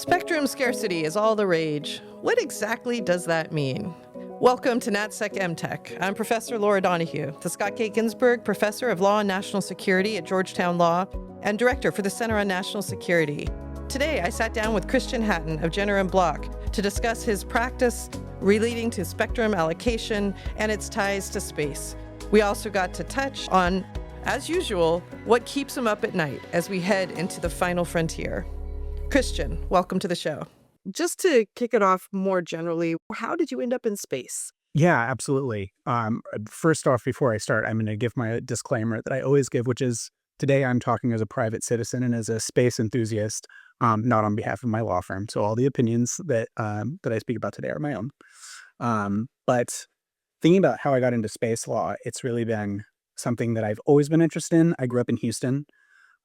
Spectrum scarcity is all the rage. What exactly does that mean? Welcome to NatSec MTech. I'm Professor Laura Donohue, the Scott K. Ginsburg Professor of Law and National Security at Georgetown Law and Director for the Center on National Security. Today, I sat down with Christian Hatten of Jenner and Block to discuss his practice relating to spectrum allocation and its ties to space. We also got to touch on, as usual, what keeps him up at night as we head into the final frontier. Christian, welcome to the show. Just to kick it off more generally, how did you end up in space? Yeah, absolutely. First off, before I start, I'm going to give my disclaimer that I always give, which is today I'm talking as a private citizen and as a space enthusiast, not on behalf of my law firm. So all the opinions that I speak about today are my own. But thinking about how I got into space law, it's really been something that I've always been interested in. I grew up in Houston.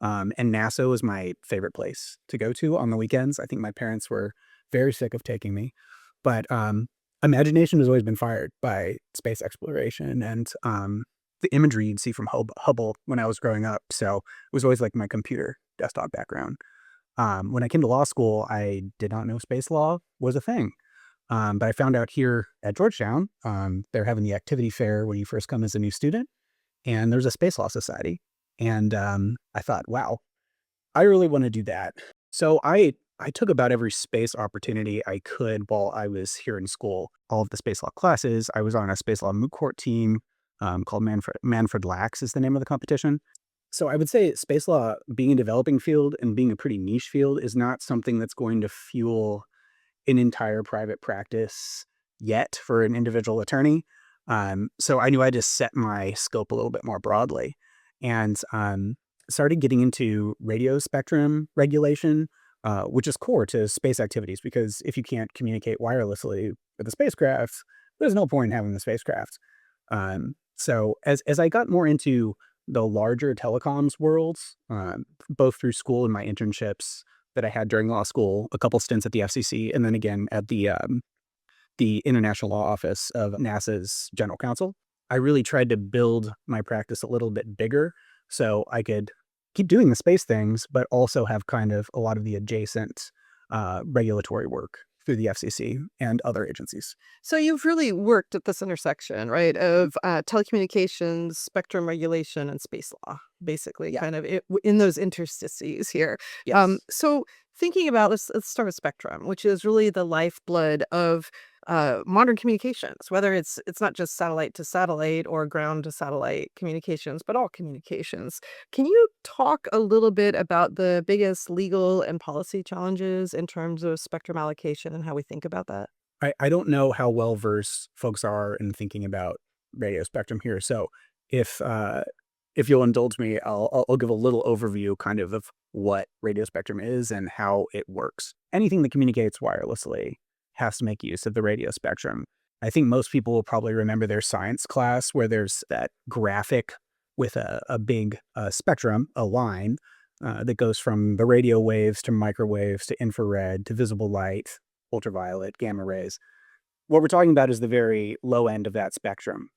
And NASA was my favorite place to go to on the weekends. I think my parents were very sick of taking me, but imagination has always been fired by space exploration and the imagery you'd see from Hubble when I was growing up. So it was always like my computer desktop background. When I came to law school, I did not know space law was a thing. But I found out here at Georgetown, they're having the activity fair when you first come as a new student, and there's a space law society. And I thought, wow, I really want to do that. So I took about every space opportunity I could while I was here in school. All of the space law classes. I was on a space law moot court team called Manfred Lax is the name of the competition. So I would say space law, being a developing field and being a pretty niche field, is not something that's going to fuel an entire private practice yet for an individual attorney. So I knew I just set my scope a little bit more broadly. And started getting into radio spectrum regulation, which is core to space activities, because if you can't communicate wirelessly with the spacecraft, there's no point in having the spacecraft. So as I got more into the larger telecoms worlds, both through school and my internships that I had during law school, a couple stints at the FCC, and then again at the International Law Office of NASA's General Counsel, I really tried to build my practice a little bit bigger so I could keep doing the space things, but also have kind of a lot of the adjacent regulatory work through the FCC and other agencies. So you've really worked at this intersection, right, of telecommunications, spectrum regulation, and space law, basically, Yeah. kind of in those interstices here. Yes. So thinking about, let's start with spectrum, which is really the lifeblood of modern communications, whether it's not just satellite to satellite or ground to satellite communications, but all communications. Can you talk a little bit about the biggest legal and policy challenges in terms of spectrum allocation and how we think about that? I don't know how well versed folks are in thinking about radio spectrum here. So if you'll indulge me, I'll give a little overview kind of what radio spectrum is and how it works. Anything that communicates wirelessly has to make use of the radio spectrum. I think most people will probably remember their science class where there's that graphic with a big spectrum, a line that goes from the radio waves to microwaves to infrared to visible light, ultraviolet, gamma rays. What we're talking about is the very low end of that spectrum,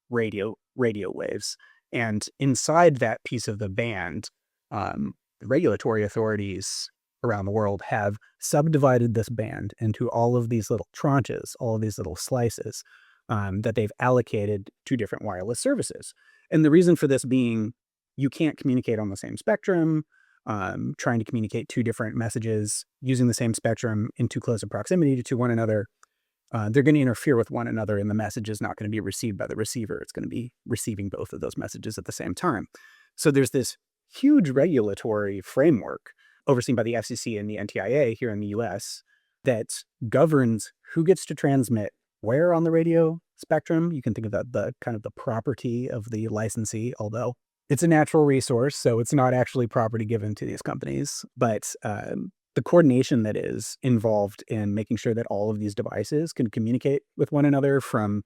radio waves. And inside that piece of the band, the regulatory authorities around the world have subdivided this band into all of these little tranches, all of these little slices that they've allocated to different wireless services. And the reason for this being, you can't communicate on the same spectrum. Trying to communicate two different messages using the same spectrum in too close a proximity to one another, they're going to interfere with one another, and the message is not going to be received by the receiver. It's going to be receiving both of those messages at the same time. So there's this huge regulatory framework overseen by the FCC and the NTIA here in the US that governs who gets to transmit where on the radio spectrum. You can think of that the kind of the property of the licensee, although it's a natural resource, so it's not actually property given to these companies. But the coordination that is involved in making sure that all of these devices can communicate with one another, from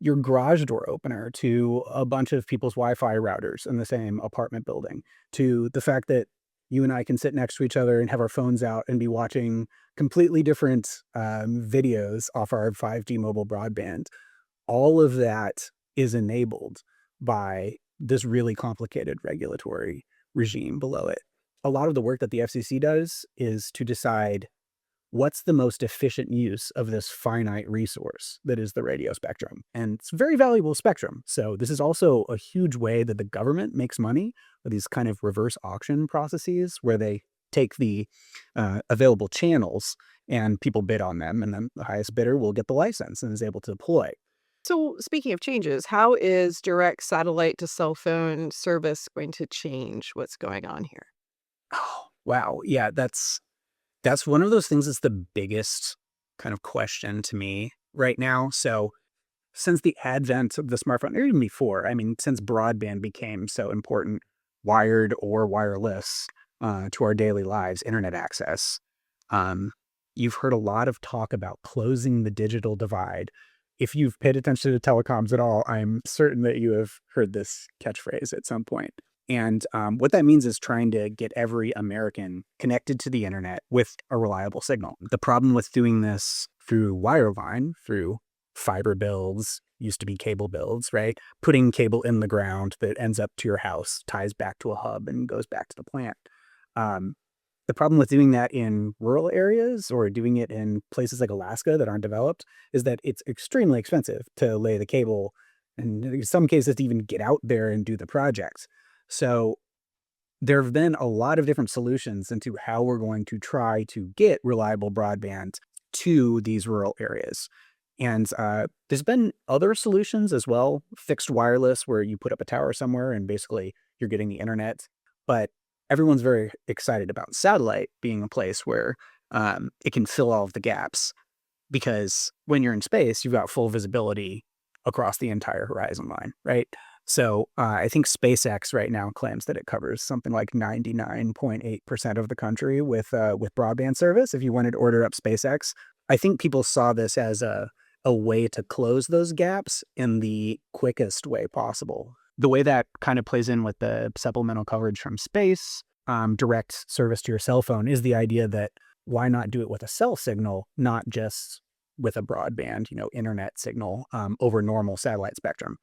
your garage door opener to a bunch of people's Wi-Fi routers in the same apartment building, to the fact that you and I can sit next to each other and have our phones out and be watching completely different videos off our 5G mobile broadband. All of that is enabled by this really complicated regulatory regime below it. A lot of the work that the FCC does is to decide what's the most efficient use of this finite resource that is the radio spectrum? And it's a very valuable spectrum. So this is also a huge way that the government makes money with these kind of reverse auction processes where they take the available channels and people bid on them, and then the highest bidder will get the license and is able to deploy. So, speaking of changes, how is direct satellite to cell phone service going to change what's going on here? Oh, wow. Yeah, that's one of those things that's the biggest kind of question to me right now. So since the advent of the smartphone, or even before, I mean, since broadband became so important, wired or wireless, to our daily lives, internet access, um, you've heard a lot of talk about closing the digital divide. If you've paid attention to telecoms at all, I'm certain that you have heard this catchphrase at some point. And what that means is trying to get every American connected to the internet with a reliable signal. The problem with doing this through wireline, through fiber builds, used to be cable builds, right? Putting cable in the ground that ends up to your house, ties back to a hub, and goes back to the plant. Um, the problem with doing that in rural areas or doing it in places like Alaska that aren't developed is that it's extremely expensive to lay the cable, and in some cases to even get out there and do the projects. So there have been a lot of different solutions into how we're going to try to get reliable broadband to these rural areas. And there's been other solutions as well, fixed wireless, where you put up a tower somewhere and basically you're getting the internet. But everyone's very excited about satellite being a place where it can fill all of the gaps. Because when you're in space, you've got full visibility across the entire horizon line, right? So I think SpaceX right now claims that it covers something like 99.8% of the country with broadband service. If you wanted to order up SpaceX, I think people saw this as a way to close those gaps in the quickest way possible. The way that kind of plays in with the supplemental coverage from space, direct service to your cell phone, is the idea that why not do it with a cell signal, not just with a broadband, internet signal over normal satellite spectrum.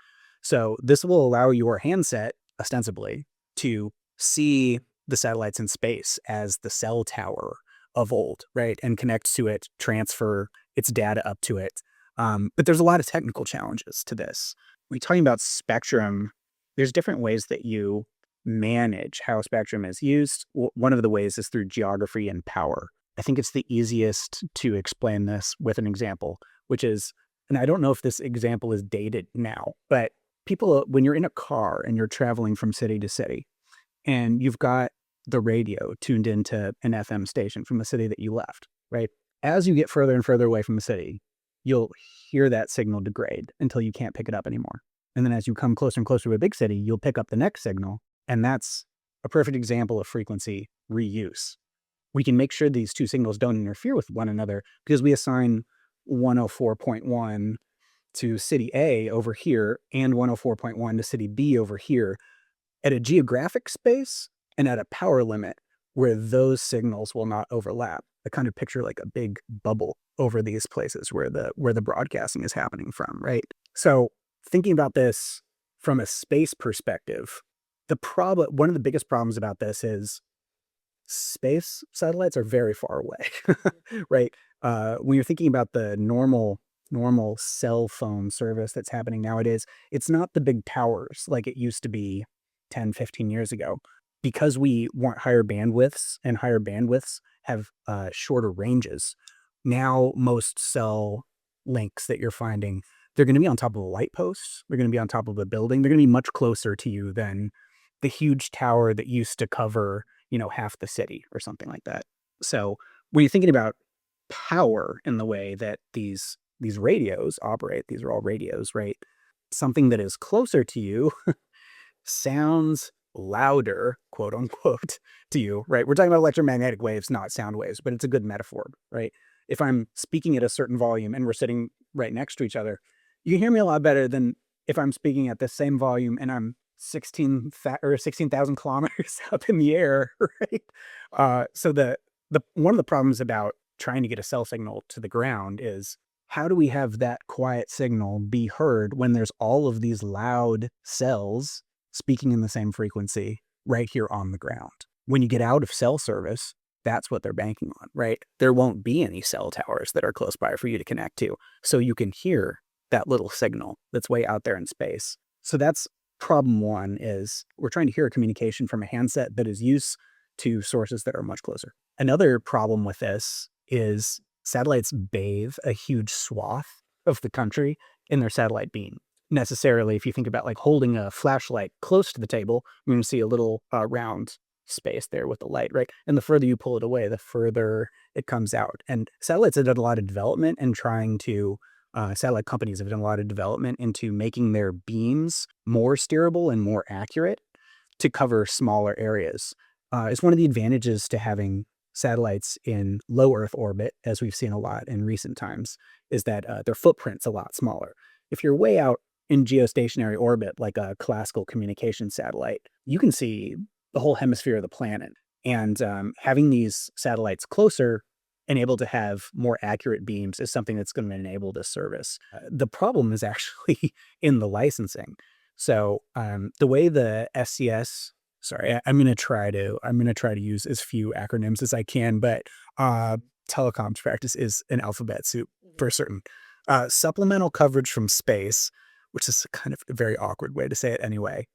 So this will allow your handset, ostensibly, to see the satellites in space as the cell tower of old, right? And connect to it, transfer its data up to it. But there's a lot of technical challenges to this. When you're talking about spectrum, there's different ways that you manage how spectrum is used. One of the ways is through geography and power. I think it's the easiest to explain this with an example, which is, and I don't know if this example is dated now, but people, when you're in a car and you're traveling from city to city and you've got the radio tuned into an FM station from the city that you left, right? As you get further and further away from the city, you'll hear that signal degrade until you can't pick it up anymore. And then as you come closer and closer to a big city, you'll pick up the next signal. And that's a perfect example of frequency reuse. We can make sure these two signals don't interfere with one another because we assign 104.1 to city A over here and 104.1 to city B over here at a geographic space and at a power limit where those signals will not overlap. I kind of picture like a big bubble over these places where the broadcasting is happening from, right? So thinking about this from a space perspective, one of the biggest problems about this is space satellites are very far away, right? When you're thinking about the normal cell phone service that's happening nowadays, it's not the big towers like it used to be 10, 15 years ago. Because we want higher bandwidths and higher bandwidths have shorter ranges. Now, most cell links that you're finding, they're going to be on top of a light post. They're going to be on top of a building. They're going to be much closer to you than the huge tower that used to cover, half the city or something like that. So when you're thinking about power in the way that these radios operate, these are all radios, right? Something that is closer to you sounds louder, quote unquote, to you, right? We're talking about electromagnetic waves, not sound waves, but it's a good metaphor, right? If I'm speaking at a certain volume and we're sitting right next to each other, you can hear me a lot better than if I'm speaking at the same volume and I'm 16,000 kilometers up in the air, right? So the one of the problems about trying to get a cell signal to the ground is how do we have that quiet signal be heard when there's all of these loud cells speaking in the same frequency right here on the ground? When you get out of cell service, That's what they're banking on, right? There won't be any cell towers that are close by for you to connect to. So you can hear that little signal that's way out there in space. So that's problem one, is we're trying to hear a communication from a handset that is used to sources that are much closer. Another problem with this is satellites bathe a huge swath of the country in their satellite beam. Necessarily, if you think about like holding a flashlight close to the table, you're going to see a little round space there with the light, right? And the further you pull it away, the further it comes out. And satellites have done a lot of development and trying to, satellite companies have done a lot of development into making their beams more steerable and more accurate to cover smaller areas. It's one of the advantages to having satellites in low Earth orbit, as we've seen a lot in recent times, is that their footprint's a lot smaller. If you're way out in geostationary orbit, like a classical communication satellite, you can see the whole hemisphere of the planet. And having these satellites closer and able to have more accurate beams is something that's going to enable this service. The problem is actually in the licensing. So the way the SCS, I'm going to try to use as few acronyms as I can, but telecoms practice is an alphabet soup for certain. Supplemental coverage from space, which is kind of a very awkward way to say it anyway.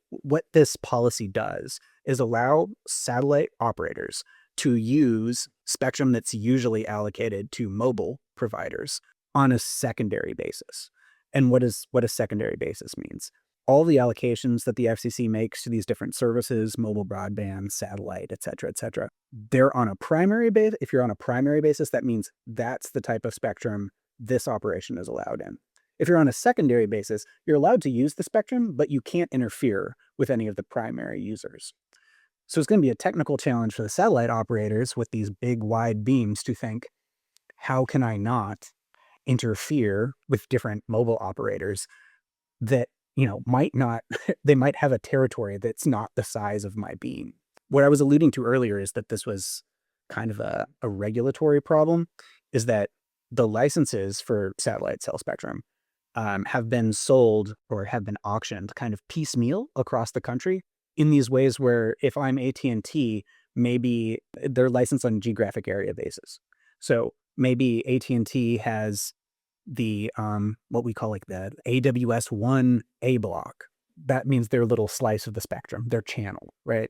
What this policy does is allow satellite operators to use spectrum that's usually allocated to mobile providers on a secondary basis. And what a secondary basis means? All the allocations that the FCC makes to these different services, mobile broadband, satellite, et cetera, they're on a primary basis. If you're on a primary basis, that means that's the type of spectrum this operation is allowed in. If you're on a secondary basis, you're allowed to use the spectrum, but you can't interfere with any of the primary users. So it's going to be a technical challenge for the satellite operators with these big, wide beams to think, how can I not interfere with different mobile operators that, might not, they might have a territory that's not the size of my beam. What I was alluding to earlier is that this was kind of a regulatory problem, is that the licenses for satellite cell spectrum have been sold or have been auctioned kind of piecemeal across the country in these ways where if I'm AT&T, maybe they're licensed on geographic area basis. So maybe AT&T has the what we call like the AWS-1 A block. That means their little slice of the spectrum, their channel, right?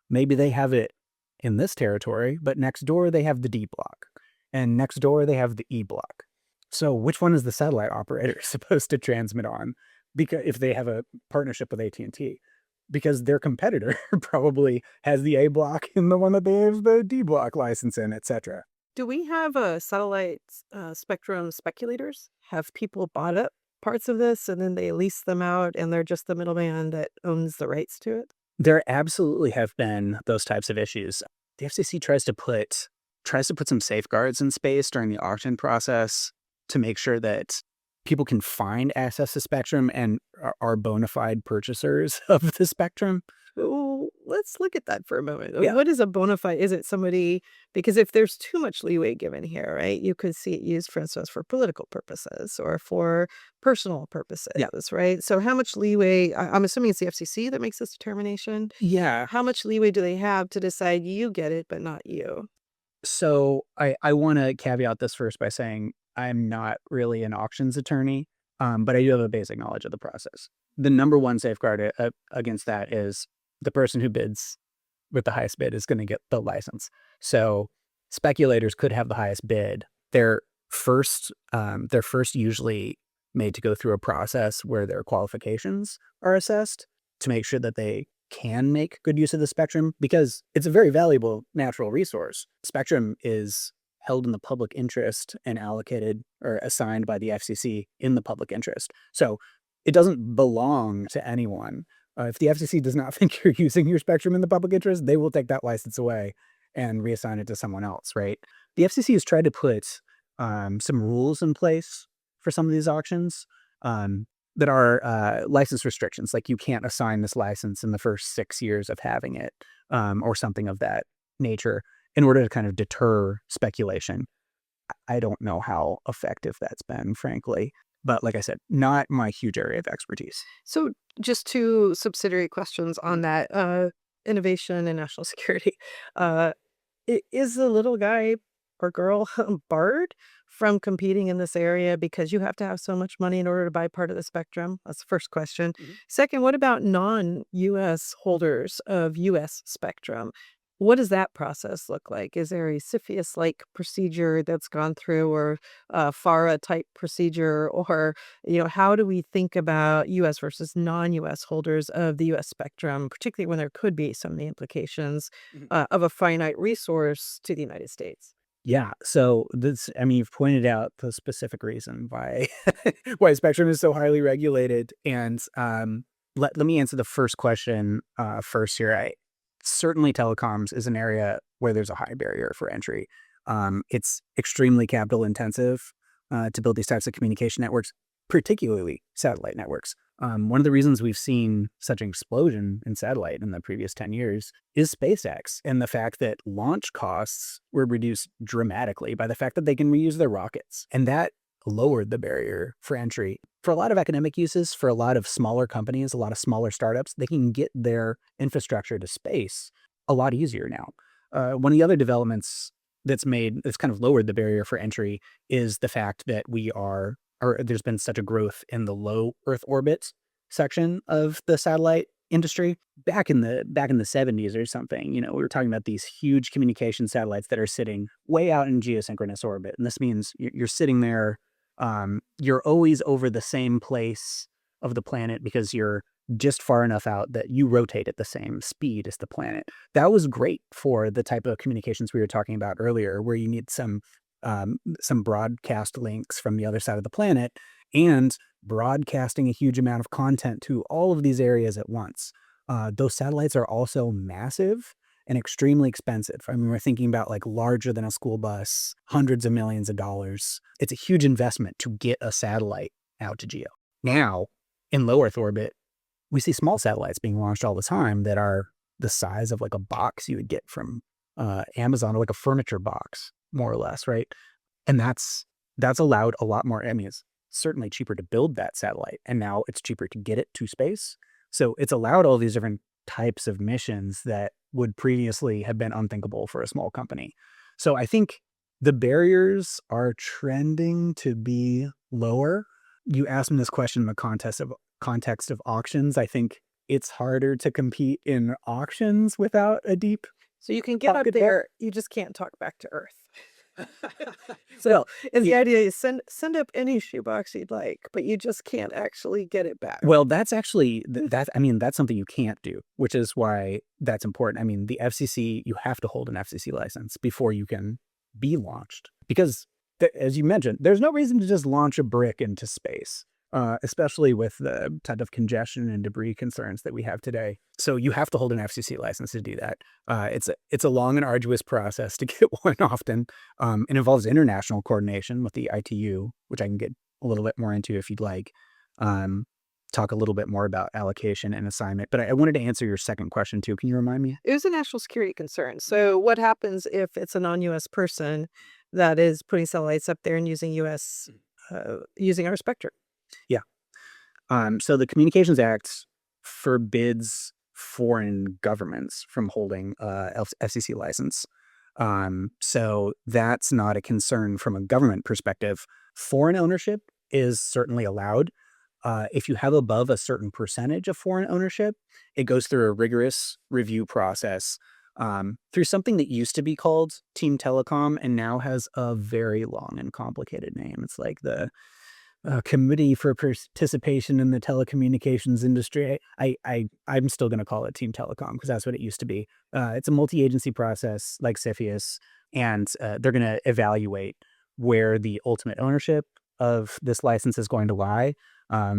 Maybe they have it in this territory, but next door they have the D block, and next door they have the E block. So which one is the satellite operator supposed to transmit on? Because if they have a partnership with AT&T, because their competitor probably has the A block and the one that they have the D block license in, etc. Do we have satellite spectrum speculators? Have people bought up parts of this and then they lease them out and they're just the middleman that owns the rights to it? There absolutely have been those types of issues. The FCC tries to put some safeguards in space during the auction process to make sure that people can find access to spectrum and are bona fide purchasers of the spectrum. Well, let's look at that for a moment. Yeah. What is a bona fide? Is it somebody, because if there's too much leeway given here, right, you could see it used, for instance, for political purposes or for personal purposes, right? So how much leeway, I'm assuming it's the FCC that makes this determination. Yeah. How much leeway do they have to decide you get it, but not you? So I want to caveat this first by saying I'm not really an auctions attorney, but I do have a basic knowledge of the process. The number one safeguard against that is the person who bids with the highest bid is going to get the license. So speculators could have the highest bid. They're first usually made to go through a process where their qualifications are assessed to make sure that they can make good use of the spectrum, because it's a very valuable natural resource. Spectrum is held in the public interest and allocated or assigned by the FCC in the public interest. So it doesn't belong to anyone. If the FCC does not think you're using your spectrum in the public interest, they will take that license away and reassign it to someone else, right? The FCC has tried to put some rules in place for some of these auctions that are license restrictions, like you can't assign this license in the first 6 years of having it, or something of that nature, in order to kind of deter speculation. I don't know how effective that's been, frankly. But like I said, not my huge area of expertise. So just two subsidiary questions on that, innovation and national security. Is the little guy or girl barred from competing in this area because you have to have so much money in order to buy part of the spectrum? That's the first question. Mhm. Second, what about non-US holders of US spectrum? What does that process look like? Is there a CFIUS-like procedure that's gone through, or a FARA-type procedure? Or, how do we think about US versus non-US holders of the US spectrum, particularly when there could be some of the implications Mhm. of a finite resource to the United States? Yeah, so this, I mean, you've pointed out the specific reason why why spectrum is so highly regulated, and let me answer the first question first here. Certainly, telecoms is an area where there's a high barrier for entry. It's extremely capital intensive to build these types of communication networks, particularly satellite networks. One of the reasons we've seen such an explosion in satellite in the previous 10 years is SpaceX, and the fact that launch costs were reduced dramatically by the fact that they can reuse their rockets. And that lowered the barrier for entry. For a lot of academic uses, for a lot of smaller companies, a lot of smaller startups, they can get their infrastructure to space a lot easier now. One of the other developments that's kind of lowered the barrier for entry is the fact that there's been such a growth in the low Earth orbit section of the satellite industry. Back in the 70s or something, we were talking about these huge communication satellites that are sitting way out in geosynchronous orbit. And this means you're sitting there, you're always over the same place of the planet because you're just far enough out that you rotate at the same speed as the planet. That was great for the type of communications we were talking about earlier, where you need some broadcast links from the other side of the planet and broadcasting a huge amount of content to all of these areas at once. Those satellites are also massive and extremely expensive. I mean, we're thinking about like larger than a school bus, hundreds of millions of dollars. It's a huge investment to get a satellite out to geo. Now, in low Earth orbit, we see small satellites being launched all the time that are the size of like a box you would get from Amazon, or like a furniture box, more or less, right? And that's allowed a lot more. I mean, it's certainly cheaper to build that satellite, and now it's cheaper to get it to space. So it's allowed all these different types of missions that would previously have been unthinkable for a small company. So I think the barriers are trending to be lower. You asked me this question in the context of auctions. I think it's harder to compete in auctions without a deep So you can get up pocket there, you just can't talk back to Earth. So, and the Yeah. idea is send up any shoebox you'd like, but you just can't actually get it back. Well, that's actually I mean, that's something you can't do, which is why that's important. I mean, the FCC, you have to hold an FCC license before you can be launched, because as you mentioned, there's no reason to just launch a brick into space. Especially with the type of congestion and debris concerns that we have today. So you have to hold an FCC license to do that. It's a long and arduous process to get one often. It involves international coordination with the ITU, which I can get a little bit more into if you'd like. Um, Talk a little bit more about allocation and assignment. But I wanted to answer your second question too. Can you remind me? It was a national security concern. So what happens if it's a non-US person that is putting satellites up there and using using our spectrum? Yeah. So the Communications Act forbids foreign governments from holding FCC license. So that's not a concern from a government perspective. Foreign ownership is certainly allowed. If you have above a certain percentage of foreign ownership, it goes through a rigorous review process through something that used to be called Team Telecom and now has a very long and complicated name. It's like the Committee for Participation in the Telecommunications Industry. I'm still going to call it Team Telecom because that's what it used to be. It's a multi-agency process like CFIUS, and they're going to evaluate where the ultimate ownership of this license is going to lie,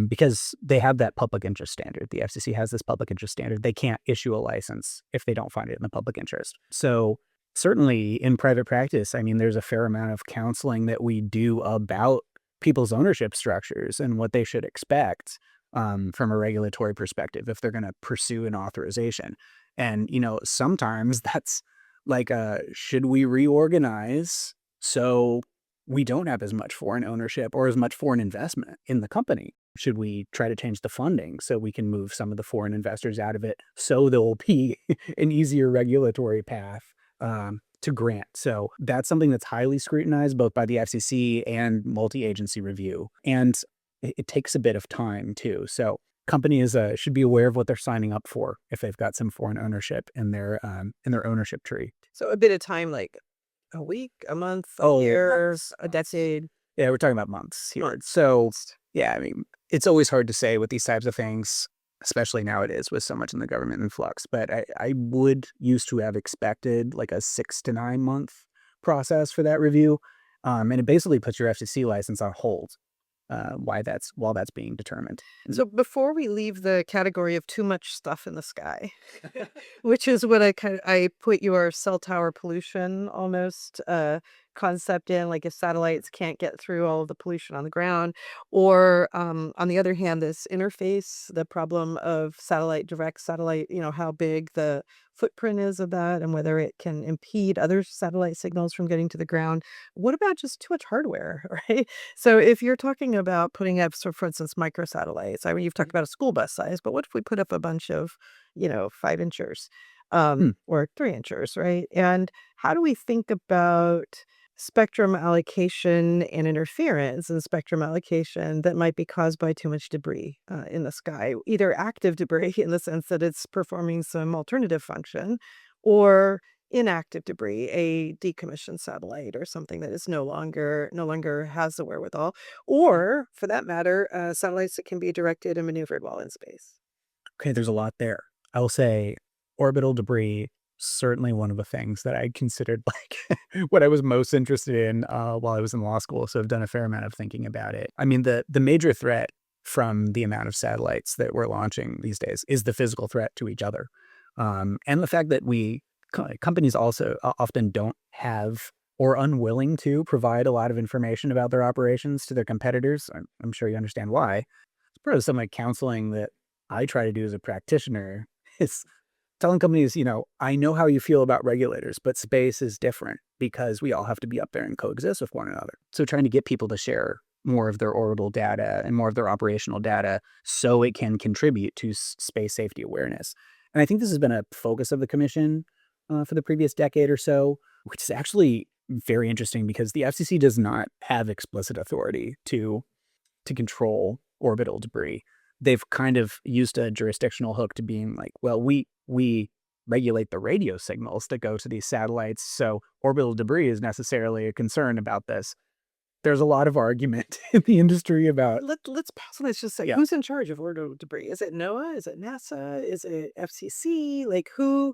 because they have that public interest standard. The FCC has this public interest standard. They can't issue a license if they don't find it in the public interest. So certainly in private practice, I mean, there's a fair amount of counseling that we do about people's ownership structures and what they should expect from a regulatory perspective if they're going to pursue an authorization. And, sometimes that's like, should we reorganize so we don't have as much foreign ownership or as much foreign investment in the company? Should we try to change the funding so we can move some of the foreign investors out of it so there will be an easier regulatory path? to grant. So that's something that's highly scrutinized both by the FCC and multi-agency review. And it takes a bit of time too. So companies should be aware of what they're signing up for if they've got some foreign ownership in their ownership tree. So a bit of time, like a week, a month, a Oh, year, a decade. Yeah, we're talking about months here. So yeah, I mean, it's always hard to say with these types of things, especially nowadays with so much in the government in flux. But I would used to have expected like a 6 to 9 month process for that review. And it basically puts your FCC license on hold while that's being determined. So before we leave the category of too much stuff in the sky, which is what I put your cell tower pollution almost concept in, like if satellites can't get through all of the pollution on the ground, or on the other hand, this interface, the problem of direct satellite, how big the footprint is of that and whether it can impede other satellite signals from getting to the ground. What about just too much hardware, right? So if you're talking about putting up, so for instance, microsatellites, I mean, you've talked about a school bus size, but what if we put up a bunch of, 5 inchers Hmm. or 3 inchers, right? And how do we think about spectrum allocation and interference and spectrum allocation that might be caused by too much debris in the sky, either active debris in the sense that it's performing some alternative function, or inactive debris, a decommissioned satellite or something that is no longer has the wherewithal, or for that matter, satellites that can be directed and maneuvered while in space. Okay, there's a lot there. I will say orbital debris, certainly one of the things that I considered like what I was most interested in while I was in law school. So I've done a fair amount of thinking about it. I mean, the major threat from the amount of satellites that we're launching these days is the physical threat to each other. And the fact that companies also often don't have or unwilling to provide a lot of information about their operations to their competitors. I'm sure you understand why. It's part of some like counseling that I try to do as a practitioner is telling companies, I know how you feel about regulators, but space is different because we all have to be up there and coexist with one another. So trying to get people to share more of their orbital data and more of their operational data so it can contribute to space safety awareness. And I think this has been a focus of the commission for the previous decade or so, which is actually very interesting because the FCC does not have explicit authority to control orbital debris. They've kind of used a jurisdictional hook to being like, well, we regulate the radio signals that go to these satellites, so orbital debris is necessarily a concern about this. There's a lot of argument in the industry about Let's pause on this just a second. yeah. Who's in charge of orbital debris? Is it NOAA? Is it NASA? Is it FCC? Like who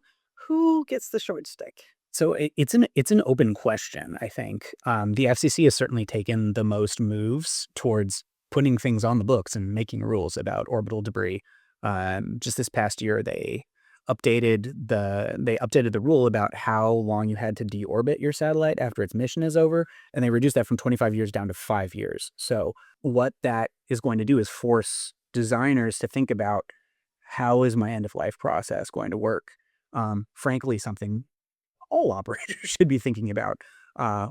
gets the short stick? So it's an open question, I think. The FCC has certainly taken the most moves towards putting things on the books and making rules about orbital debris. Just this past year, they updated the rule about how long you had to deorbit your satellite after its mission is over, and they reduced that from 25 years down to 5 years. So what that is going to do is force designers to think about how is my end of life process going to work. Frankly, something all operators should be thinking about.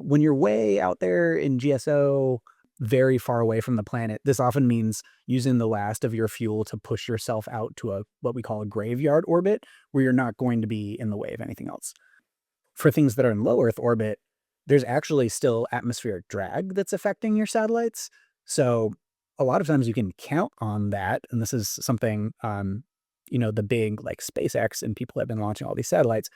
When you're way out there in GSO, very far away from the planet, this often means using the last of your fuel to push yourself out to what we call a graveyard orbit, where you're not going to be in the way of anything else. For things that are in low Earth orbit, there's actually still atmospheric drag that's affecting your satellites. So a lot of times you can count on that. And this is something, the big like SpaceX and people have been launching all these satellites.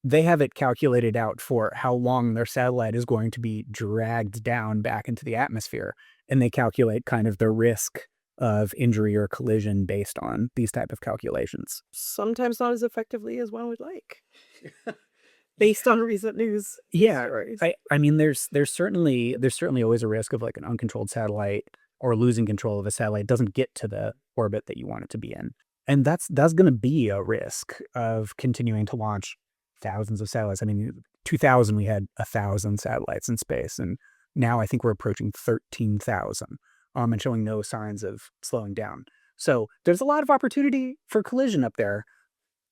They have it calculated out for how long their satellite is going to be dragged down back into the atmosphere. And they calculate kind of the risk of injury or collision based on these type of calculations. Sometimes not as effectively as one would like, based on recent news Yeah, stories. I mean, there's certainly always a risk of like an uncontrolled satellite or losing control of a satellite doesn't get to the orbit that you want it to be in. And that's going to be a risk of continuing to launch thousands of satellites. I mean, 2000 we had 1,000 satellites in space, and now I think we're approaching 13,000, and showing no signs of slowing down. So there's a lot of opportunity for collision up there.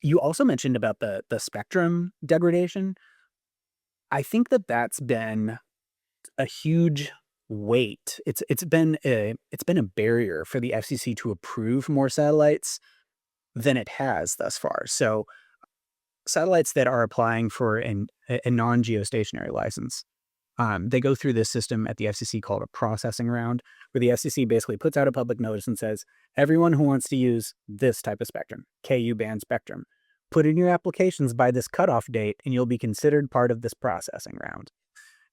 You also mentioned about the spectrum degradation. I think that's been a huge weight. It's been a barrier for the FCC to approve more satellites than it has thus far. So satellites that are applying for a non-geostationary license, they go through this system at the FCC called a processing round, where the FCC basically puts out a public notice and says, everyone who wants to use this type of spectrum, KU band spectrum, put in your applications by this cutoff date and you'll be considered part of this processing round.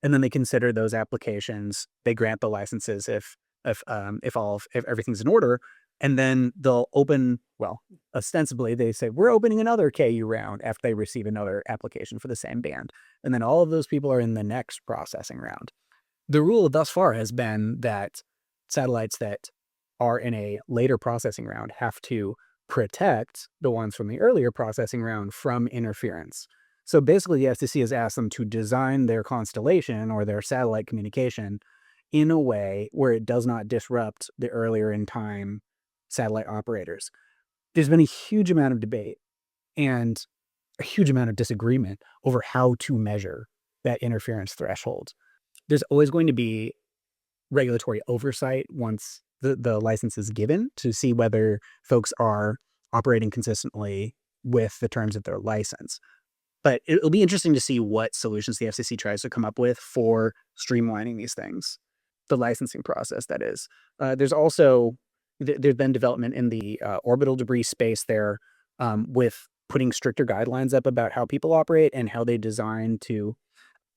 And then they consider those applications. They grant the licenses if everything's in order, and then they'll open. Well, ostensibly they say we're opening another KU round after they receive another application for the same band, and then all of those people are in the next processing round. The rule thus far has been that satellites that are in a later processing round have to protect the ones from the earlier processing round from interference. So basically, the FCC has asked them to design their constellation or their satellite communication in a way where it does not disrupt the earlier in time satellite operators. There's been a huge amount of debate and a huge amount of disagreement over how to measure that interference threshold. There's always going to be regulatory oversight once the license is given to see whether folks are operating consistently with the terms of their license. But it'll be interesting to see what solutions the FCC tries to come up with for streamlining these things, the licensing process, that is. There's also, there's been development in the orbital debris space there with putting stricter guidelines up about how people operate and how they design to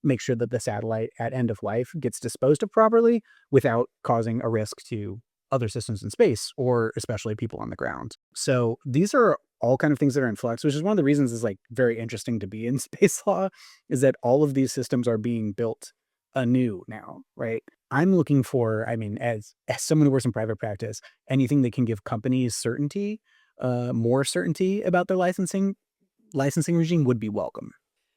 make sure that the satellite at end of life gets disposed of properly without causing a risk to other systems in space or especially people on the ground. So these are all kind of things that are in flux, which is one of the reasons it's like very interesting to be in space law, is that all of these systems are being built anew now, right? I'm looking for, I mean, as someone who works in private practice, anything that can give companies certainty, more certainty about their licensing regime would be welcome.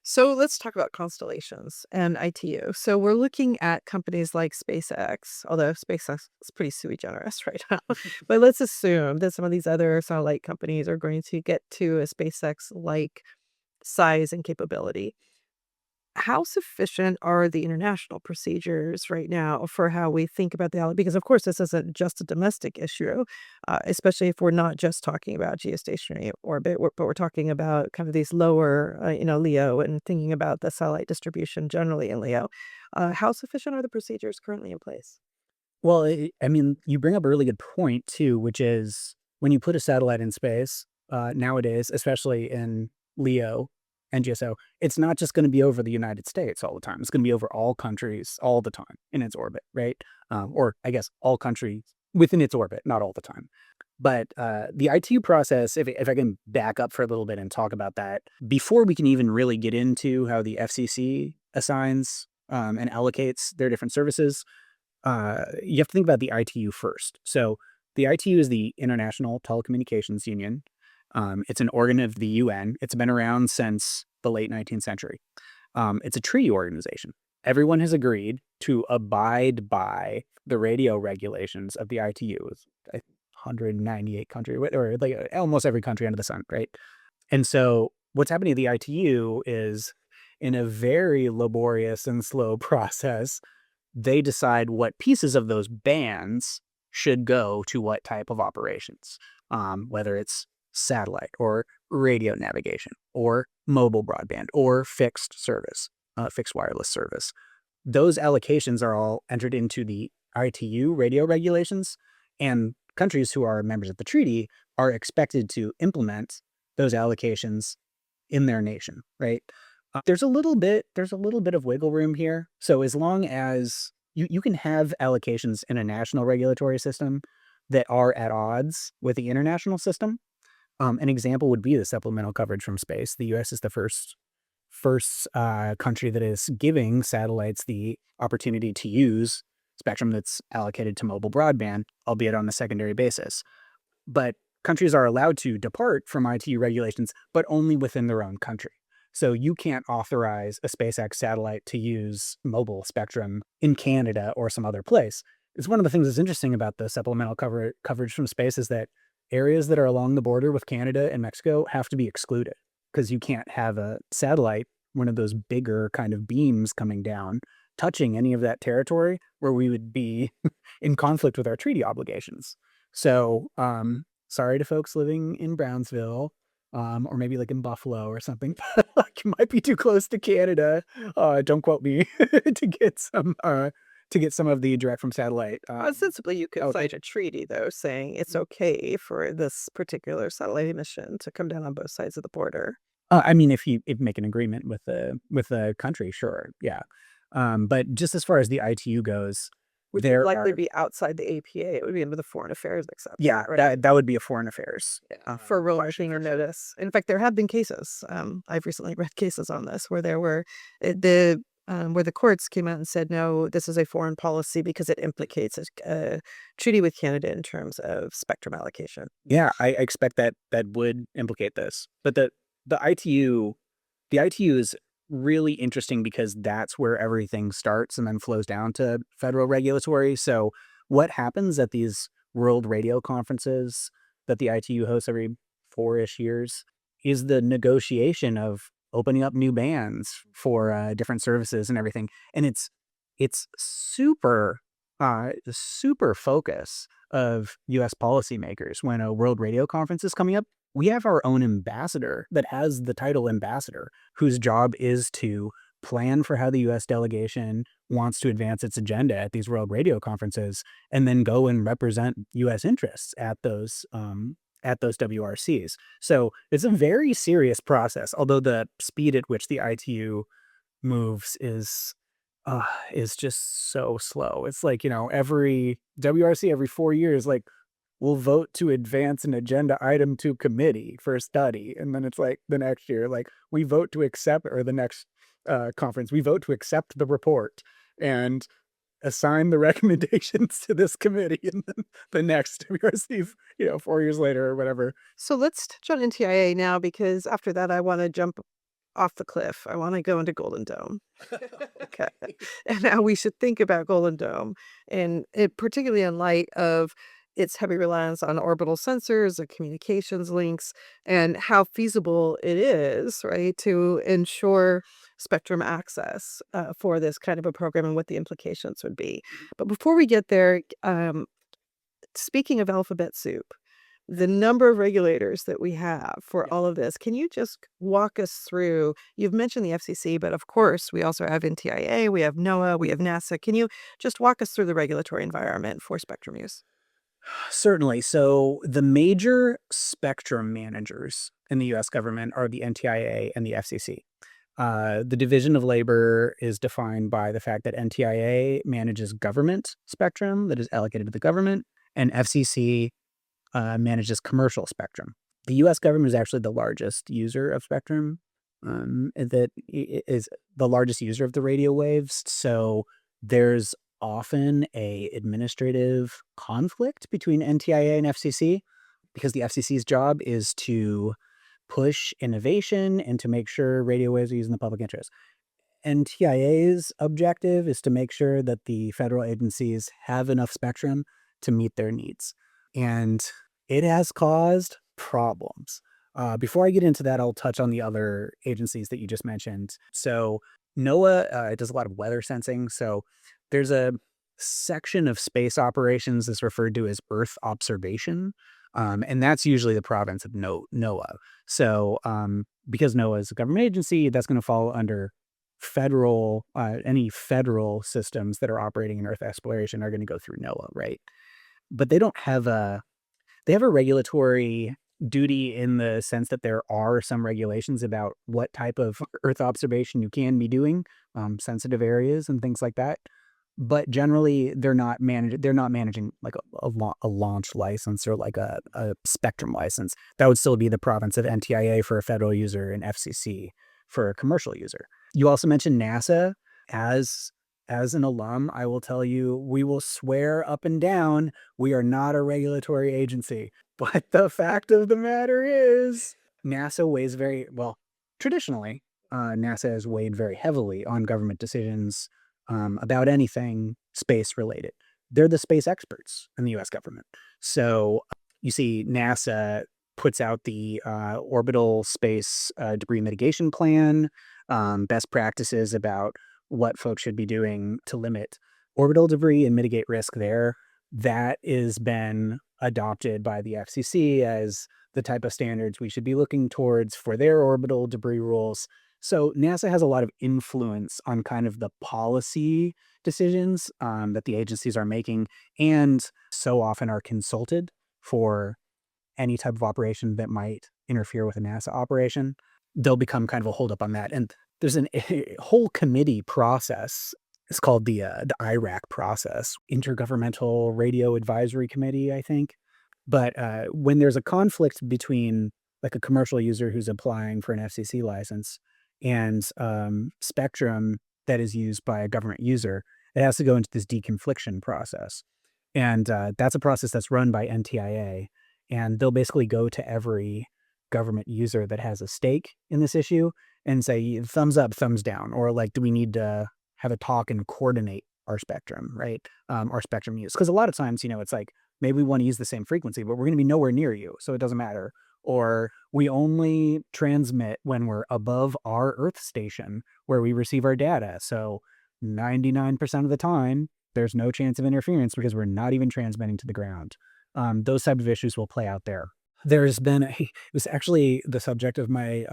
So let's talk about constellations and ITU. So we're looking at companies like SpaceX, although SpaceX is pretty sui generis right now. But let's assume that some of these other satellite companies are going to get to a SpaceX-like size and capability. How sufficient are the international procedures right now for how we think about because of course this isn't just a domestic issue, especially if we're not just talking about geostationary orbit, but we're talking about kind of these lower, LEO, and thinking about the satellite distribution generally in LEO. How sufficient are the procedures currently in place? Well, I mean, you bring up a really good point too, which is when you put a satellite in space, nowadays, especially in LEO and GSO, it's not just going to be over the United States all the time. It's going to be over all countries all the time in its orbit, right? Or I guess all countries within its orbit, not all the time. But the ITU process, if I can back up for a little bit and talk about that, before we can even really get into how the FCC assigns and allocates their different services, you have to think about the ITU first. So the ITU is the International Telecommunications Union. It's an organ of the UN. It's been around since the late 19th century. It's a treaty organization. Everyone has agreed to abide by the radio regulations of the ITU. It's 198 countries, or like almost every country under the sun, right? And so what's happening at the ITU is, in a very laborious and slow process, they decide what pieces of those bands should go to what type of operations, whether it's satellite or radio navigation or mobile broadband or fixed service, fixed wireless service. Those allocations are all entered into the ITU radio regulations, and countries who are members of the treaty are expected to implement those allocations in their nation, right? There's a little bit of wiggle room here. So as long as you can have allocations in a national regulatory system that are at odds with the international system. An example would be the supplemental coverage from space. The U.S. is the first country that is giving satellites the opportunity to use spectrum that's allocated to mobile broadband, albeit on a secondary basis. But countries are allowed to depart from ITU regulations, but only within their own country. So you can't authorize a SpaceX satellite to use mobile spectrum in Canada or some other place. It's one of the things that's interesting about the supplemental coverage from space is that areas that are along the border with Canada and Mexico have to be excluded because you can't have a satellite, one of those bigger kind of beams coming down, touching any of that territory where we would be in conflict with our treaty obligations. So sorry to folks living in Brownsville. or maybe like in Buffalo or something. Like it might be too close to Canada. Don't quote me to get some of the direct from satellite. Ostensibly, you could Oh, sign a treaty, though, saying it's okay for this particular satellite emission to come down on both sides of the border. I mean, if you make an agreement with the country, sure, yeah. But just as far as the ITU goes, Which would there likely are be outside the APA. It would be under the foreign affairs exception, yeah, right? that would be a foreign affairs For question rulemaking or for sure. notice. In fact, there have been cases. I've recently read cases on this where there were the where the courts came out and said, no, this is a foreign policy because it implicates a treaty with Canada in terms of spectrum allocation. Yeah, I expect that that would implicate this. But the ITU the ITU is really interesting because that's where everything starts and then flows down to federal regulatory. So what happens at these world radio conferences that the ITU hosts every 4-ish years is the negotiation of opening up new bands for different services and everything. And it's super focus of US policymakers when a world radio conference is coming up. We have our own ambassador that has the title ambassador, whose job is to plan for how the US delegation wants to advance its agenda at these world radio conferences and then go and represent US interests at those WRCs. So it's a very serious process, although the speed at which the ITU moves is just so slow. It's like, every WRC every 4 years, like we'll vote to advance an agenda item to committee for study. And then it's like the next year, like we vote to accept, or the next conference, we vote to accept the report and assign the recommendations to this committee. And then the next WRC, 4 years later or whatever. So let's touch on NTIA now, because after that, I want to jump off the cliff. I want to go into Golden Dome. Okay. And how we should think about Golden Dome, and it particularly in light of its heavy reliance on orbital sensors and communications links, and how feasible it is, right, to ensure spectrum access for this kind of a program and what the implications would be. But before we get there, speaking of alphabet soup, the number of regulators that we have for all of this, can you just walk us through? You've mentioned the FCC, but of course, we also have NTIA, we have NOAA, we have NASA. Can you just walk us through the regulatory environment for spectrum use? Certainly. So the major spectrum managers in the US government are the NTIA and the FCC. The division of labor is defined by the fact that NTIA manages government spectrum that is allocated to the government, and FCC manages commercial spectrum. The US government is actually the largest user of spectrum, is the largest user of the radio waves. So there's often a administrative conflict between NTIA and FCC because the FCC's job is to push innovation and to make sure radio waves are used in the public interest. NTIA's objective is to make sure that the federal agencies have enough spectrum to meet their needs. And it has caused problems. Before I get into that, I'll touch on the other agencies that you just mentioned. So NOAA does a lot of weather sensing. So there's a section of space operations that's referred to as Earth observation. And that's usually the province of NOAA. So because NOAA is a government agency, that's going to fall under any federal systems that are operating in Earth exploration are going to go through NOAA, right? But they have a regulatory duty in the sense that there are some regulations about what type of Earth observation you can be doing, sensitive areas and things like that. But generally, they're not managing like a launch license or like a spectrum license. That would still be the province of NTIA for a federal user and FCC for a commercial user. You also mentioned NASA. As an alum, I will tell you, we will swear up and down we are not a regulatory agency. But the fact of the matter is, NASA weighs traditionally, NASA has weighed very heavily on government decisions about anything space related. They're the space experts in the US government. So you see, NASA puts out the orbital space debris mitigation plan, best practices about what folks should be doing to limit orbital debris and mitigate risk there. That has been adopted by the FCC as the type of standards we should be looking towards for their orbital debris rules. So NASA has a lot of influence on kind of the policy decisions that the agencies are making, and so often are consulted for any type of operation that might interfere with a NASA operation. They'll become kind of a holdup on that. And there's a whole committee process. It's called the IRAC process, Intergovernmental Radio Advisory Committee, I think. But when there's a conflict between like a commercial user who's applying for an FCC license and spectrum that is used by a government user, it has to go into this deconfliction process. And that's a process that's run by NTIA. And they'll basically go to every government user that has a stake in this issue and say, thumbs up, thumbs down, or like, do we need to have a talk and coordinate our spectrum, right? Our spectrum use. Because a lot of times, it's like, maybe we want to use the same frequency, but we're going to be nowhere near you, so it doesn't matter. Or we only transmit when we're above our Earth station where we receive our data. So 99% of the time, there's no chance of interference because we're not even transmitting to the ground. Those type of issues will play out there. There's been it was actually the subject of my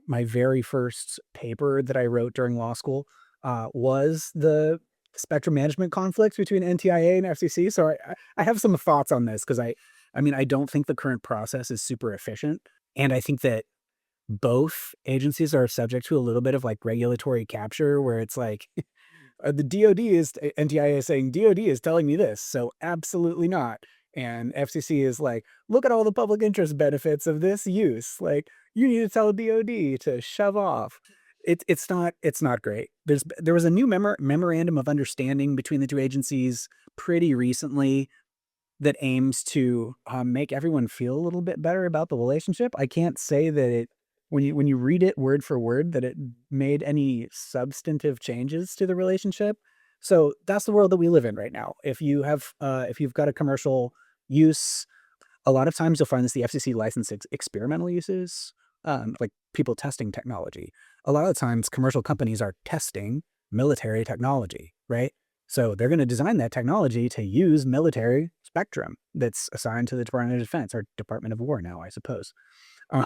my very first paper that I wrote during law school was the spectrum management conflict between NTIA and FCC. So I have some thoughts on this because I mean, I don't think the current process is super efficient. And I think that both agencies are subject to a little bit of like regulatory capture where it's like the NTIA is saying DOD is telling me this. So absolutely not. And FCC is like, look at all the public interest benefits of this use. Like, you need to tell DOD to shove off. It's not great. There was a new memorandum of understanding between the two agencies pretty recently that aims to make everyone feel a little bit better about the relationship. I can't say that it when you read it word for word that it made any substantive changes to the relationship. So that's the world that we live in right now. If you've got a commercial use, a lot of times you'll find this the FCC licenses experimental uses, like people testing technology. A lot of times commercial companies are testing military technology, right? So they're going to design that technology to use military spectrum that's assigned to the Department of Defense or Department of War now, I suppose. Um,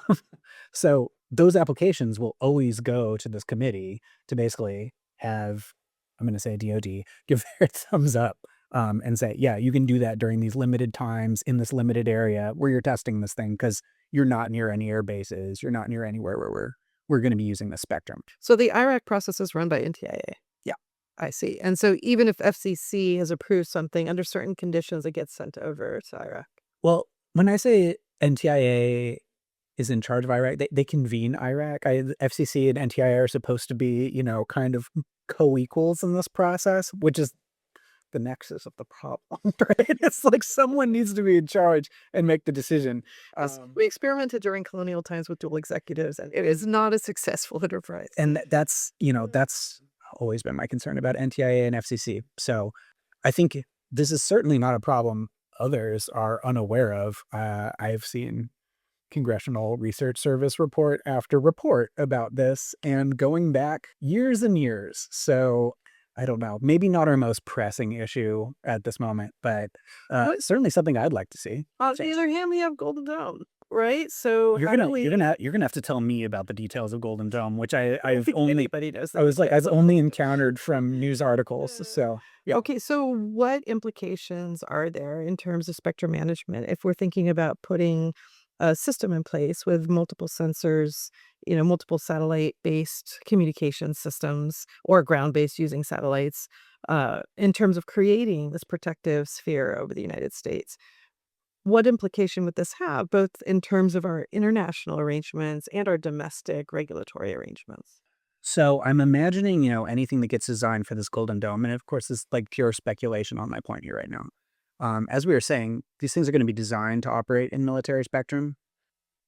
so those applications will always go to this committee to basically have, I'm going to say DOD, give their thumbs up and say, yeah, you can do that during these limited times in this limited area where you're testing this thing because you're not near any air bases. You're not near anywhere where we're going to be using the spectrum. So the IRAC process is run by NTIA. Yeah. I see. And so even if FCC has approved something under certain conditions, it gets sent over to IRAC. Well, when I say NTIA is in charge of IRAC, they convene IRAC. FCC and NTIA are supposed to be, kind of co-equals in this process, which is the nexus of the problem, right? It's like someone needs to be in charge and make the decision. We experimented during colonial times with dual executives, and it is not a successful enterprise. And that's always been my concern about NTIA and FCC. So I think this is certainly not a problem others are unaware of. I've seen Congressional Research Service report after report about this and going back years and years. So I don't know, maybe not our most pressing issue at this moment, but certainly something I'd like to see. On the other hand, we have Golden Dome, right? So you're gonna have to tell me about the details of Golden Dome, which I've only anybody knows. I've only encountered from news articles. So yeah. Okay, so what implications are there in terms of spectrum management if we're thinking about putting a system in place with multiple sensors, multiple satellite-based communication systems or ground-based using satellites, in terms of creating this protective sphere over the United States? What implication would this have, both in terms of our international arrangements and our domestic regulatory arrangements? So I'm imagining, anything that gets designed for this Golden Dome, and of course, this is like pure speculation on my point here right now. As we were saying, these things are going to be designed to operate in military spectrum.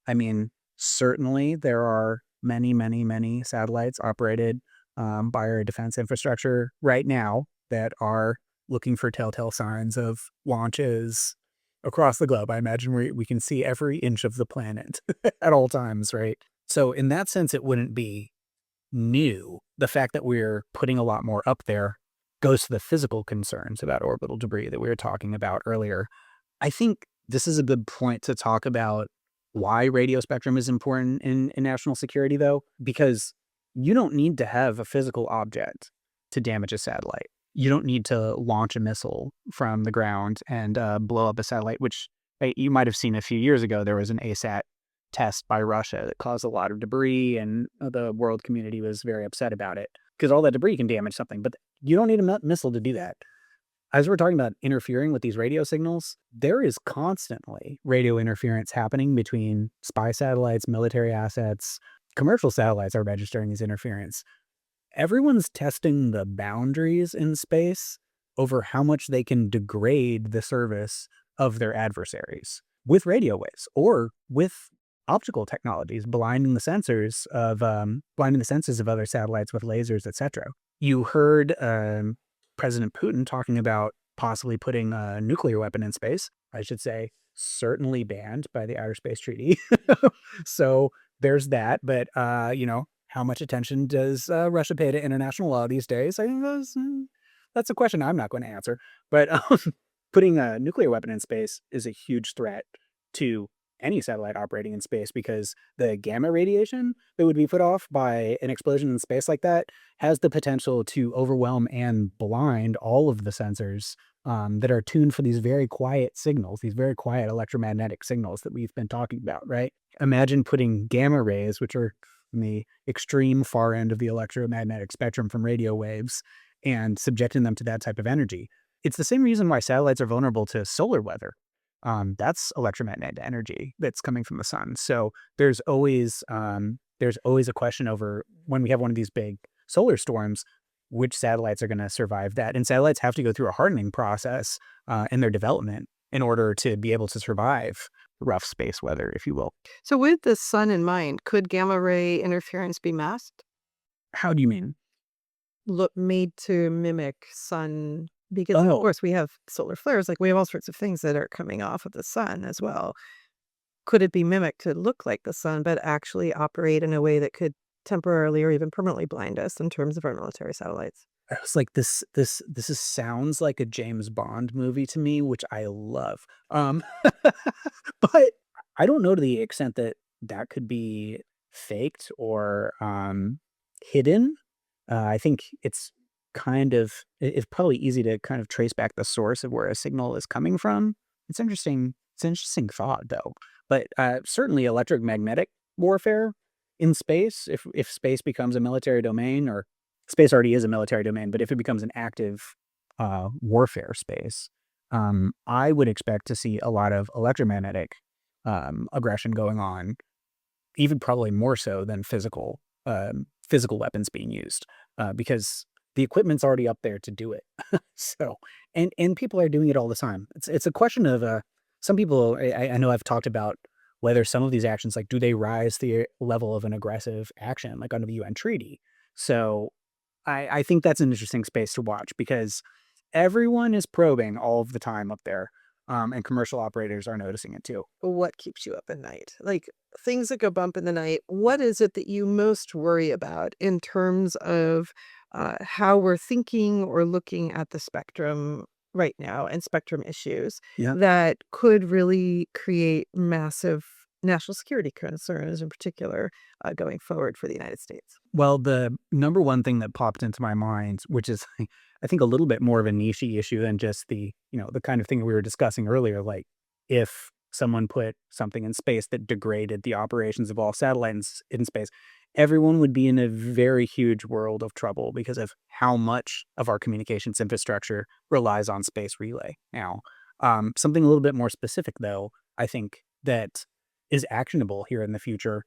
I mean, certainly there are many, many, many satellites operated by our defense infrastructure right now that are looking for telltale signs of launches across the globe. I imagine we can see every inch of the planet at all times, right? So in that sense, it wouldn't be new. The fact that we're putting a lot more up there goes to the physical concerns about orbital debris that we were talking about earlier. I think this is a good point to talk about Why radio spectrum is important in national security, though? Because you don't need to have a physical object to damage a satellite. You don't need to launch a missile from the ground and blow up a satellite, which you might have seen a few years ago. There was an ASAT test by Russia that caused a lot of debris, and the world community was very upset about it because all that debris can damage something, but you don't need a missile to do that. As we're talking about interfering with these radio signals, there is constantly radio interference happening between spy satellites, military assets. Commercial satellites are registering these interference. Everyone's testing the boundaries in space over how much they can degrade the service of their adversaries with radio waves or with optical technologies, blinding the sensors of other satellites with lasers, etc. You heard President Putin talking about possibly putting a nuclear weapon in space. I should say, certainly banned by the Outer Space Treaty. So there's that. But, how much attention does Russia pay to international law these days? I think that's a question I'm not going to answer. But putting a nuclear weapon in space is a huge threat to any satellite operating in space because the gamma radiation that would be put off by an explosion in space like that has the potential to overwhelm and blind all of the sensors that are tuned for these very quiet signals, these very quiet electromagnetic signals that we've been talking about, right? Imagine putting gamma rays, which are in the extreme far end of the electromagnetic spectrum from radio waves, and subjecting them to that type of energy. It's the same reason why satellites are vulnerable to solar weather. That's electromagnetic energy that's coming from the sun. So there's always a question over when we have one of these big solar storms, which satellites are going to survive that. And satellites have to go through a hardening process in their development in order to be able to survive rough space weather, if you will. So with the sun in mind, could gamma ray interference be masked? How do you mean? Made to mimic sun, because of course we have solar flares, like we have all sorts of things that are coming off of the sun as well. Could it be mimicked to look like the sun, but actually operate in a way that could temporarily or even permanently blind us in terms of our military satellites? I was like, sounds like a James Bond movie to me, which I love. But I don't know to the extent that that could be faked or hidden. I think it's it's probably easy to kind of trace back the source of where a signal is coming from. It's interesting. It's an interesting thought, though. But certainly electromagnetic warfare in space, if space becomes a military domain, or space already is a military domain, but if it becomes an active warfare space, I would expect to see a lot of electromagnetic aggression going on, even probably more so than physical weapons being used, because the equipment's already up there to do it. So, and people are doing it all the time. It's a question of some people. I know I've talked about whether some of these actions, like, do they rise the level of an aggressive action, like under the UN treaty? So, I think that's an interesting space to watch because everyone is probing all of the time up there, and commercial operators are noticing it too. What keeps you up at night? Like things that go bump in the night, what is it that you most worry about in terms of how we're thinking or looking at the spectrum right now and spectrum issues Yeah. that could really create massive national security concerns in particular going forward for the United States? Well, the number one thing that popped into my mind, which is I think a little bit more of a niche issue than just the kind of thing we were discussing earlier, like if someone put something in space that degraded the operations of all satellites in space, everyone would be in a very huge world of trouble because of how much of our communications infrastructure relies on space relay now. Something a little bit more specific, though, I think that is actionable here in the future,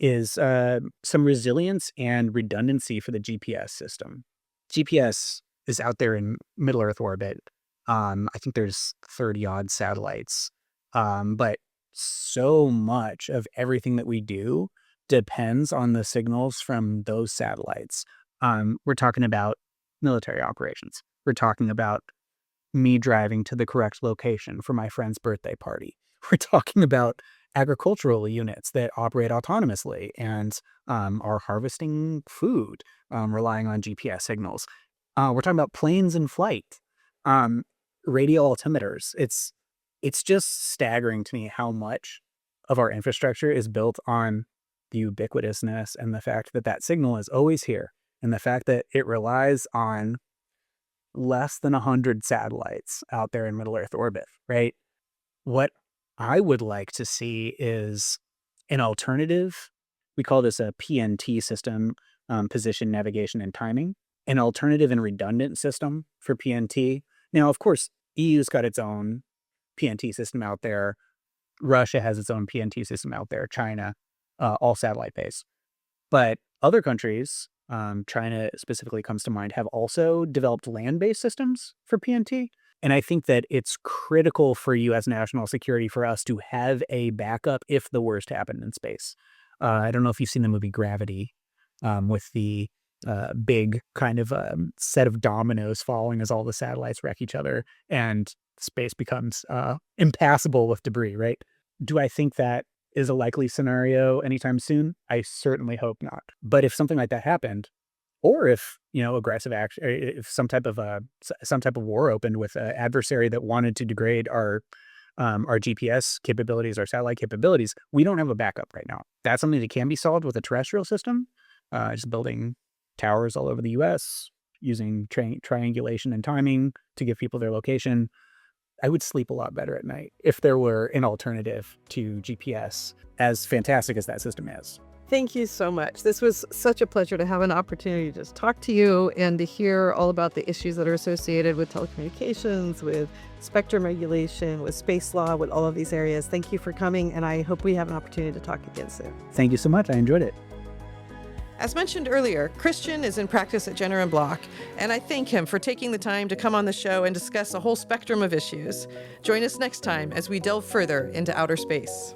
is some resilience and redundancy for the GPS system. GPS is out there in Middle Earth orbit. I think there's 30 odd satellites. But so much of everything that we do depends on the signals from those satellites. We're talking about military operations. We're talking about me driving to the correct location for my friend's birthday party. We're talking about agricultural units that operate autonomously and are harvesting food, relying on GPS signals. We're talking about planes in flight, radio altimeters. It's just staggering to me how much of our infrastructure is built on the ubiquitousness and the fact that that signal is always here, and the fact that it relies on less than 100 satellites out there in middle Earth orbit, right? What I would like to see is an alternative. We call this a PNT system, position, navigation, and timing. An alternative and redundant system for PNT. Now, of course, EU's got its own PNT system out there. Russia has its own PNT system out there. China, all satellite-based. But other countries, China specifically comes to mind, have also developed land-based systems for PNT. And I think that it's critical for U.S. national security for us to have a backup if the worst happened in space. I don't know if you've seen the movie Gravity, with the big kind of set of dominoes falling as all the satellites wreck each other and space becomes impassable with debris, right? Do I think that is a likely scenario anytime soon? I certainly hope not. But if something like that happened, or if, aggressive action, if some type of war opened with an adversary that wanted to degrade our GPS capabilities, our satellite capabilities, we don't have a backup right now. That's something that can be solved with a terrestrial system, just building towers all over the U.S., using triangulation and timing to give people their location. I would sleep a lot better at night if there were an alternative to GPS, as fantastic as that system is. Thank you so much. This was such a pleasure to have an opportunity to just talk to you and to hear all about the issues that are associated with telecommunications, with spectrum regulation, with space law, with all of these areas. Thank you for coming, and I hope we have an opportunity to talk again soon. Thank you so much. I enjoyed it. As mentioned earlier, Christian is in practice at Jenner & Block, and I thank him for taking the time to come on the show and discuss a whole spectrum of issues. Join us next time as we delve further into outer space.